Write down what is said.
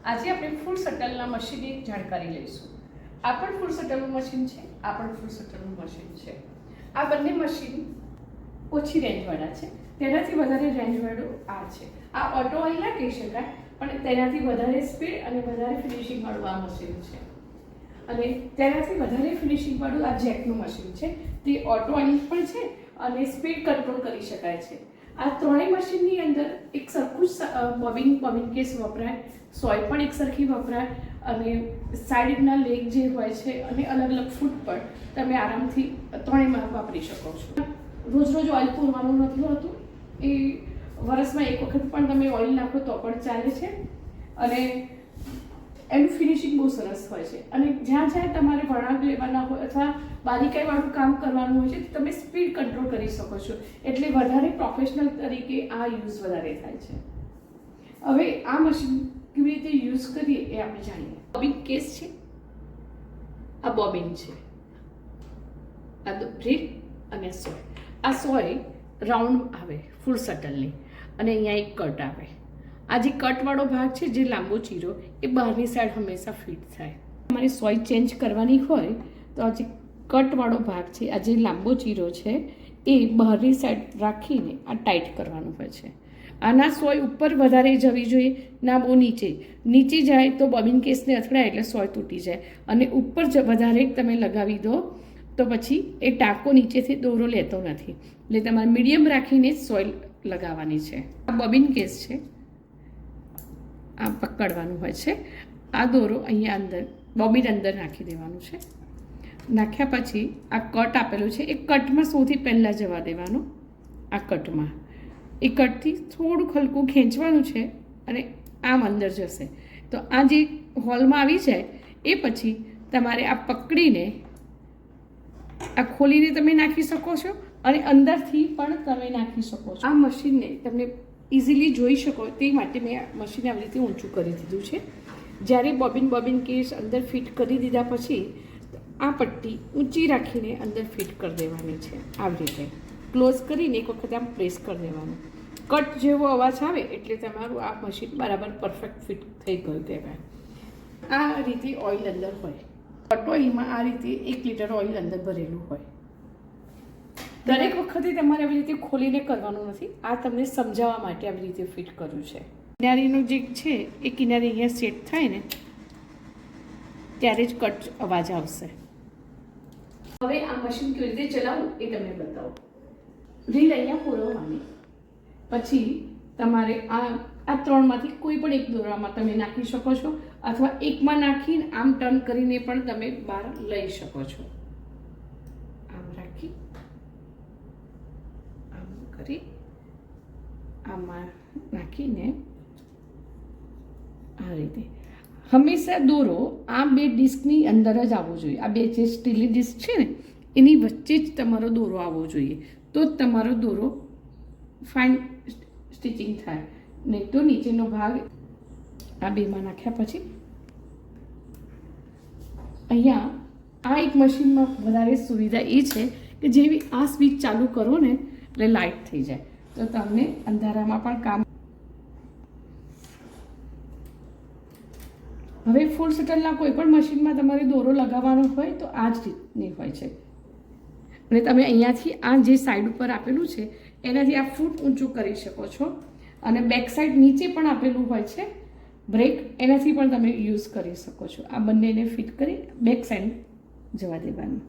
આજે આપણે ફૂડ શટલના મશીનની જાણકારી લઈશું. આ પણ ફૂડ શટલનું મશીન છે, આ પણ ફૂડ શટલનું મશીન છે. આ બંને મશીન ઓછી રેન્જવાળા છે. તેનાથી વધારે રેન્જવાળું આ છે. આ ઓટો ઓઇલ ના કહી શકાય, પણ તેનાથી વધારે સ્પીડ અને વધારે ફિનિશિંગવાળું આ મશીન છે. અને તેનાથી વધારે ફિનિશિંગવાળું આ જેકનું મશીન છે. તે ઓટો ઓઇલ પણ છે અને સ્પીડ કંટ્રોલ કરી શકાય છે. આ ત્રણેય મશીનની અંદર એક સરખું જ બોબિન કેસ વપરાય, સોય પણ એક સરખી વપરાય અને સાઈડના લેગ જે હોય છે અને અલગ અલગ ફૂટ પર તમે આરામથી ત્રણેયમાં વાપરી શકો છો. રોજ રોજ ઓઇલ પૂરવાનું નથી હોતું. એ વર્ષમાં એક વખત પણ તમે ઓઇલ નાખો તો પણ ચાલે છે અને એનું ફિનિશિંગ બહુ સરસ હોય છે. અને જ્યાં જ્યાં તમારે વળાંક લેવાના હોય અથવા બારીકાઈવાળું કામ કરવાનું હોય છે તમે સ્પીડ કંટ્રોલ કરી શકો છો. એટલે વધારે પ્રોફેશનલ તરીકે આ યુઝ વધારે થાય છે. હવે આ મશીન કેવી રીતે યુઝ કરીએ એ આપણે જાણીએ. બોબિન કેસ છે, આ બોબિન છે, આ રીલ અને સોય. આ સોય રાઉન્ડ આવે ફૂલ શટલની અને અહીંયા એક કટ આવે. આ જે કટવાળો ભાગ છે, જે લાંબો ચીરો, એ બહારની સાઈડ હંમેશા ફિટ થાય. તમારે સોય ચેન્જ કરવાની હોય તો આ જે કટવાળો ભાગ છે, આ જે લાંબો ચીરો છે, એ બહારની સાઈડ રાખીને આ ટાઈટ કરવાનું હોય છે. આના સોય ઉપર વધારે જવી જોઈએ, ના બહુ નીચે જાય તો બોબિન કેસને અથડાય એટલે સોય તૂટી જાય. અને ઉપર વધારે તમે લગાવી દો તો પછી એ ટાંકો નીચેથી દોરો લેતો નથી. એટલે તમારે મીડિયમ રાખીને જ સોય લગાવવાની છે. આ બોબિન કેસ છે, આ પકડવાનું હોય છે. આ દોરો અહીંયા અંદર બોબિન અંદર નાખી દેવાનું છે. નાખ્યા પછી આ કટ આપેલું છે, એ કટમાં સૌથી પહેલાં જવા દેવાનું. આ કટમાં એ કટથી થોડુંક હલકું ખેંચવાનું છે અને આમ અંદર જશે. તો આ જે હોલમાં આવી જાય એ પછી તમારે આ પકડીને આ ખોલીને તમે નાખી શકો છો અને અંદરથી પણ તમે નાખી શકો છો. આ મશીનને તમને ઇઝીલી જોઈ શકો તે માટે મેં મશીન આવી રીતે ઊંચું કરી દીધું છે. જ્યારે બોબિન કેસ અંદર ફિટ કરી દીધા પછી આ પટ્ટી ઊંચી રાખીને અંદર ફિટ કરી દેવાની છે. આવી રીતે ક્લોઝ કરીને એક વખત આમ પ્રેસ કરી દેવાનું. કટ જેવો અવાજ આવે એટલે તમારું આ મશીન બરાબર પરફેક્ટ ફિટ થઈ ગયું કહેવાય. આ રીતે ઓઇલ અંદર હોય. કટ ઓઇલમાં આ રીતે 1 લીટર ઓઇલ અંદર ભરેલું હોય. દરેક વખતે તમારે આવી રીતે ખોલીને કરવાનું નથી. આ તમને સમજાવવા માટે આવી રીતે ફિટ કર્યું છે. કિનારીનું જે છે એ કિનારી અહીંયા સેટ થાય ને ત્યારે જ કટ અવાજ આવશે. હવે આ મશીન કેવી રીતે ચલાવવું એ તમને બતાવો. રીલ અહીંયા પૂરવવાની, પછી તમારે આ ત્રણમાંથી કોઈ પણ એક દોરામાં તમે નાખી શકો છો અથવા એકમાં નાખીને આમ ટર્ન કરીને પણ તમે બહાર લઈ શકો છો. આમ રાખી આમ કરી આમાં નાખીને આ રીતે હંમેશા દોરો આ બે ડિસ્કની અંદર જ આવવો જોઈએ. આ બે જે સ્ટીલની ડિસ્ક છે ને એની વચ્ચે જ તમારો દોરો આવવો જોઈએ, તો જ તમારો દોરો ફાઇન સ્ટિચિંગ થાય. નહીં તો નીચેનો ભાગ આ બેમાં નાખ્યા પછી અહીંયા આ એક મશીનમાં વધારે સુવિધા એ છે કે જેવી આ સ્વિચ ચાલુ કરો ને એટલે લાઇટ થઈ જાય, તો તમને અંધારામાં પણ કામ. હવે ફૂલ શટલના કોઈ પણ મશીનમાં તમારે દોરો લગાવવાનો હોય તો આ જ રીતની હોય છે. અને તમે અહીંયાથી આ જે સાઈડ ઉપર આપેલું છે એનાથી આ ફૂટ ઊંચું કરી શકો છો. અને બેક સાઈડ નીચે પણ આપેલું હોય છે બ્રેક, એનાથી પણ તમે યુઝ કરી શકો છો. આ બંનેને ફિટ કરી બેક સાઈડ જવા દેવાનું.